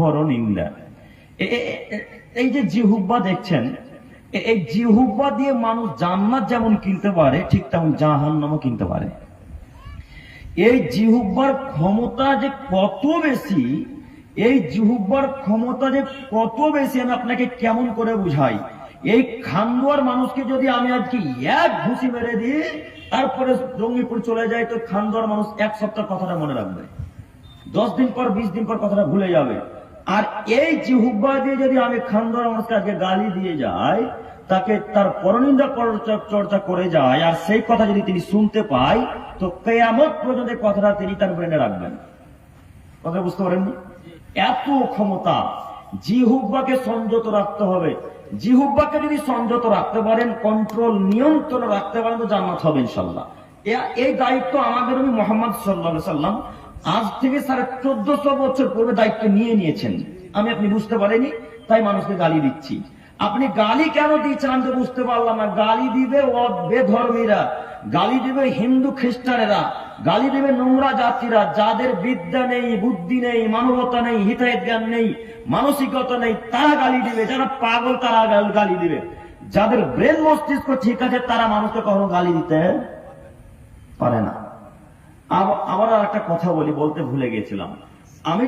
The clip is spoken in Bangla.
বড় নিন্দা। এই যে জিহুব্বা দেখছেন, এই জিহুব্বা দিয়ে মানুষ জান্নাত যেমন কিনতে পারে, ঠিক তেমন জাহান্নামও কিনতে পারে। এই জিহুব্বার ক্ষমতা যে কত বেশি, এই জিহুব্বার ক্ষমতা যে কত বেশি আমি আপনাকে কেমন করে বুঝাই। এই খানদুয়ার মানুষকে যদি আমি আজকে এক ঘুষি মেরে দিই, তারপরে জঙ্গিপুর চলে যায়, তো খানদুয়ার মানুষ এক সপ্তাহ কথাটা মনে রাখবে, 10 দিন পর 20 দিন পর কথাটা ভুলে যাবে। আর এই জিহুব্বা দিয়ে যদি আমি খানদুয়ার মানুষকে আজকে গালি দিয়ে যাই, তাকে তার পরনিন্দা চর্চা করে যায়, আর সেই কথা যদি তিনি শুনতে পায়, তো কিয়ামত পর্যন্ত কথাটা তিনি তার ব্রেনে রাখবেন। কথা বুঝতে পারেননি? এত ক্ষমতা। জিহুব্বাকে সংযত রাখতে হবে। জিহুব্বাকে যদি সংযত রাখতে পারেন, কন্ট্রোল নিয়ন্ত্রণ রাখতে পারেন, তো জান্নাত হবে ইনশাআল্লাহ। এই দায়িত্ব আমাদের নবী মুহাম্মদ সাল্লাল্লাহু আলাইহি সাল্লাম আজ থেকে 1450 বছর পূর্বে দায়িত্ব নিয়েছেন। আমি আপনি বুঝতে পারেনি, তাই মানুষকে গালি দিচ্ছি। আপনি গালি কেন দিচ্ছেন আমি তো বুঝতে পারলাম না। গালি দিবে বেধর্মীরা, গালি দিবে হিন্দু খ্রিস্টানেরা, গালি দিবে নোংরা জাতিরা, যাদের বিদ্যা নেই, বুদ্ধি নেই, মানবতা নেই, হিতাহিত জ্ঞান নেই, মানসিকতা নেই, তারা গালি দিবে। যারা পাগল তারা গালি দিবে। যাদের ব্রেন মস্তিষ্ক ঠিক আছে তারা মানুষকে কখনো গালি দিতে পারে না। আবার একটা কথা বলতে ভুলে গেছিলাম। আমি